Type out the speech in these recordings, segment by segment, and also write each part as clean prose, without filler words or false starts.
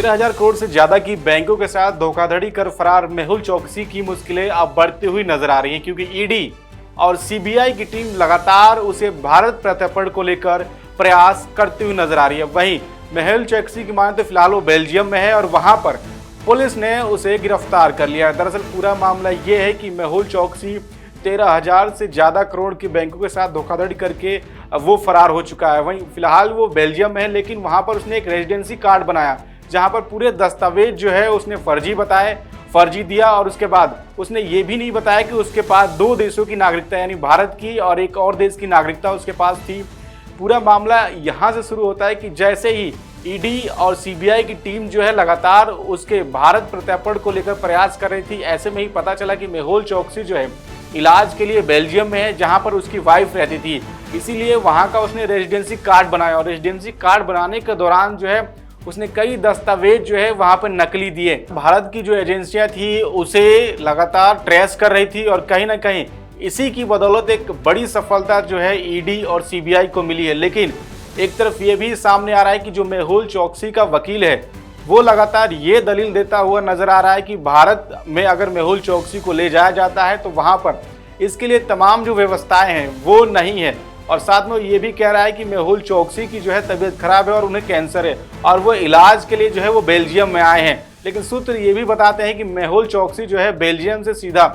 13,000 करोड़ से ज्यादा की बैंकों के साथ धोखाधड़ी कर फरार मेहुल चौकसी की मुश्किलें अब बढ़ती हुई नजर आ रही हैं, क्योंकि ईडी और सीबीआई की टीम लगातार उसे भारत प्रत्यर्पण को लेकर प्रयास करती हुई नजर आ रही है। वहीं मेहुल चौकसी की माने तो फिलहाल वो बेल्जियम में है और वहां पर पुलिस ने उसे गिरफ्तार कर लिया है। दरअसल पूरा मामला ये है कि मेहुल चौकसी 13,000 से ज्यादा करोड़ के बैंकों के साथ धोखाधड़ी करके वो फरार हो चुका है। वहीं फिलहाल वो बेल्जियम में है, लेकिन वहां पर उसने एक रेजिडेंसी कार्ड बनाया जहां पर पूरे दस्तावेज जो है उसने फर्जी दिया और उसके बाद उसने ये भी नहीं बताया कि उसके पास 2 देशों की नागरिकता यानी भारत की और एक और देश की नागरिकता उसके पास थी। पूरा मामला यहाँ से शुरू होता है कि जैसे ही ईडी और सीबीआई की टीम जो है लगातार उसके भारत प्रत्यर्पण को लेकर प्रयास कर रही थी, ऐसे में ही पता चला कि मेहुल चौकसी जो है इलाज के लिए बेल्जियम में है जहां पर उसकी वाइफ रहती थी, इसीलिए वहां का उसने रेजिडेंसी कार्ड बनाया और रेजिडेंसी कार्ड बनाने के दौरान जो है उसने कई दस्तावेज जो है वहां पर नकली दिए। भारत की जो एजेंसियां थी उसे लगातार ट्रेस कर रही थी और कहीं ना कहीं इसी की बदौलत एक बड़ी सफलता जो है ईडी और सीबीआई को मिली है। लेकिन एक तरफ ये भी सामने आ रहा है कि जो मेहुल चौकसी का वकील है वो लगातार ये दलील देता हुआ नजर आ रहा है कि भारत में अगर मेहुल चौकसी को ले जाया जाता है तो वहां पर इसके लिए तमाम जो व्यवस्थाएं हैं वो नहीं है, और साथ में ये भी कह रहा है कि मेहुल चौकसी की जो है तबीयत खराब है और उन्हें कैंसर है और वो इलाज के लिए जो है वो बेल्जियम में आए हैं। लेकिन सूत्र ये भी बताते हैं कि मेहुल चौकसी जो है बेल्जियम से सीधा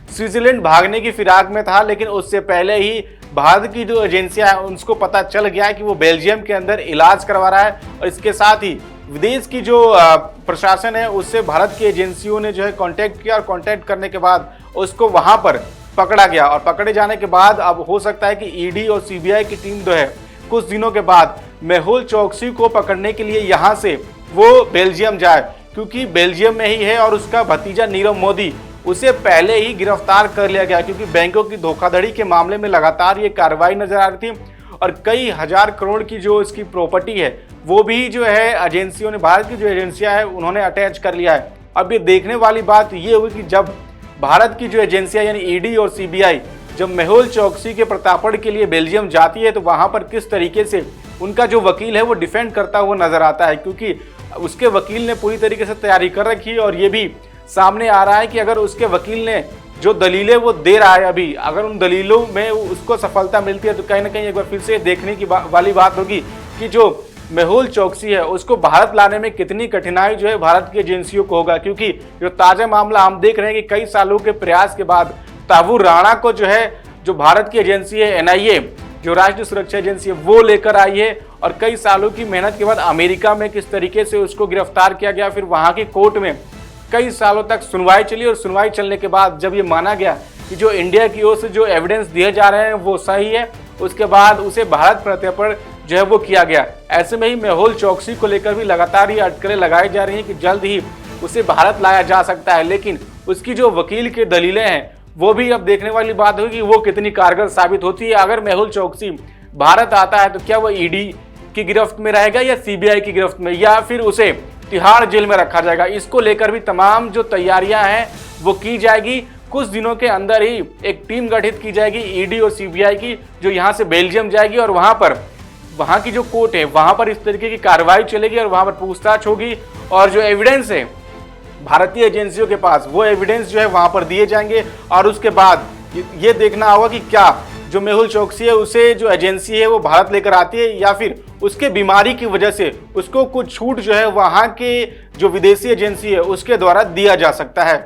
स्विट्जरलैंड भागने की फिराक में था, लेकिन उससे पहले ही भारत की जो एजेंसियां हैं उनको पता चल गया कि वो बेल्जियम के अंदर इलाज करवा रहा है और इसके साथ ही विदेश की जो प्रशासन है उससे भारत की एजेंसियों ने जो है कांटेक्ट किया और कांटेक्ट करने के बाद उसको वहां पर पकड़ा गया और पकड़े जाने के बाद अब हो सकता है कि ईडी और सीबीआई की टीम जो है कुछ दिनों के बाद मेहुल चौकसी को पकड़ने के लिए यहां से वो बेल्जियम जाए, क्योंकि बेल्जियम में ही है और उसका भतीजा नीरव मोदी उसे पहले ही गिरफ्तार कर लिया गया, क्योंकि बैंकों की धोखाधड़ी के मामले में लगातार ये कार्रवाई नजर आ रही थी और कई हजार करोड़ की जो इसकी प्रॉपर्टी है वो भी जो है एजेंसियों ने, भारत की जो एजेंसियां है उन्होंने अटैच कर लिया है। अब ये देखने वाली बात ये हुई कि जब भारत की जो एजेंसियां यानी ईडी और सीबीआई जब मेहुल चौकसी के प्रत्यर्पण के लिए बेल्जियम जाती है तो वहां पर किस तरीके से उनका जो वकील है वो डिफेंड करता हुआ नजर आता है, क्योंकि उसके वकील ने पूरी तरीके से तैयारी कर रखी है और ये भी सामने आ रहा है कि अगर उसके वकील ने जो दलीलें वो दे रहा है अभी, अगर उन दलीलों में उसको सफलता मिलती है तो कहीं ना कहीं एक बार फिर से देखने की वाली बात होगी कि जो मेहुल चौकसी है उसको भारत लाने में कितनी कठिनाई जो है भारत की एजेंसियों को होगा, क्योंकि जो ताजा मामला हम देख रहे हैं कि कई सालों के प्रयास के बाद ताबू राणा को जो है जो भारत की एजेंसी है एनआईए जो राष्ट्रीय सुरक्षा एजेंसी है वो लेकर आई है और कई सालों की मेहनत के बाद अमेरिका में किस तरीके से उसको गिरफ्तार किया गया, फिर वहां की कोर्ट में कई सालों तक सुनवाई चली और सुनवाई चलने के बाद जब ये माना गया कि जो इंडिया की ओर से जो एविडेंस दिए जा रहे हैं वो सही है, उसके बाद उसे भारत प्रत्यर्पण जो है वो किया गया। ऐसे में ही मेहुल चौकसी को लेकर भी लगातार ये अटकलें लगाई जा रही हैं कि जल्द ही उसे भारत लाया जा सकता है, लेकिन उसकी जो वकील की दलीलें हैं वो भी अब देखने वाली बात होगी कि वो कितनी कारगर साबित होती है। अगर मेहुल चौकसी भारत आता है तो क्या वो ईडी की गिरफ्त में रहेगा या सीबीआई की गिरफ्त में, या फिर उसे तिहाड़ जेल में रखा जाएगा। इसको लेकर भी तमाम जो तैयारियां हैं वो की जाएगी। कुछ दिनों के अंदर ही एक टीम गठित की जाएगी ईडी और सीबीआई की, जो यहां से बेल्जियम जाएगी और वहां की जो कोर्ट है वहां पर इस तरीके की कार्रवाई चलेगी और वहां पर पूछताछ होगी और जो एविडेंस है भारतीय एजेंसियों के पास वो एविडेंस जो है वहां पर दिए जाएंगे और उसके बाद ये देखना होगा कि क्या जो मेहुल चौकसी है उसे जो एजेंसी है वो भारत लेकर आती है या फिर उसके बीमारी की वजह से उसको कुछ छूट जो है वहां के जो विदेशी एजेंसी है उसके द्वारा दिया जा सकता है।